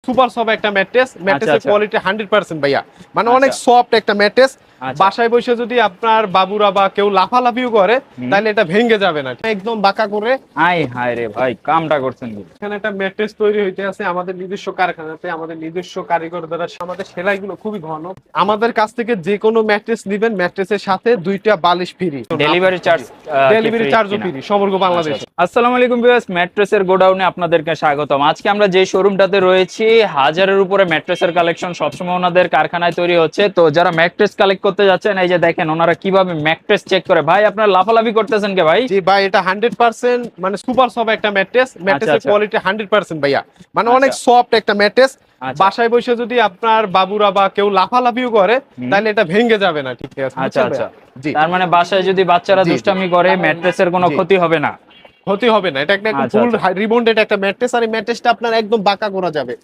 Super soft একটা mattress, ম্যাট্রেসের আচ্ছা। Quality 100% ভাইয়া, মানে আচ্ছা। অনেক সফট একটা ম্যাট্রেস। আচ্ছা। বাসায় বসে যদি আপনার বাবুরা বা কেউ লাফালাফিও করে তাহলে এটা ভেঙে যাবে না, একদম বাঁকা করে। হাই হাই রে ভাই, কামটা করছেন কি? এখানে একটা ম্যাট্রেস তৈরি হইতে আছে আমাদের নিজস্ব কারখানাতে, আমাদের নিজস্ব কারিগর দ্বারা। আমাদের সেলাইগুলো খুবই ঘন। আমাদের কাছ থেকে যে কোনো ম্যাট্রেস নিবেন, ম্যাট্রেসের সাথে 2টা বালিশ ফ্রি, ডেলিভারি চার্জ ডেলিভারি চার্জও ফ্রি সমগ্র বাংলাদেশ। আসসালামু আলাইকুম ভিউয়ার্স, ম্যাট্রেসের গোডাউনে আপনাদেরকে স্বাগতম। আজকে আমরা যে শোরুমটাতে রয়েছি, হাজারের উপরে ম্যাট্রেসের কালেকশন সবসময় ওনাদের কারখানায় তৈরি হচ্ছে। তো যারা ম্যাট্রেস কালেক্ট করতে যাচ্ছেন, এই যে দেখেন ওনারা কিভাবে ম্যাট্রেস চেক করে। ভাই আপনারা লাফালাফি করতেছেন কে ভাই? জি ভাই, এটা 100% মানে সুপার সফট একটা ম্যাট্রেস, ম্যাট্রেসের আচ্ছা। কোয়ালিটি 100% ভাইয়া, মানে আচ্ছা। অনেক সফট একটা ম্যাট্রেস। আচ্ছা। বাসায় বসে যদি আপনার বাবুরা বা কেউ লাফালাফিও করে তাহলে এটা ভেঙে যাবে না, ঠিক আছে? আচ্ছা বুঝছেন আচ্ছা। ভাইয়া? জি, তার মানে বাসায় যদি বাচ্চারা জি, জি। দুষ্টামি করে ম্যাট্রেসের কোনো জি। ক্ষতি হবে না। ক্ষতি হবে না, এটা একটা একদম আচ্ছা, ফুল আচ্ছা। রিবন্ডেড একটা ম্যাট্রেস, আর এই ম্যাট্রেসটা আপনার একদম বাঁকা করা যাবে।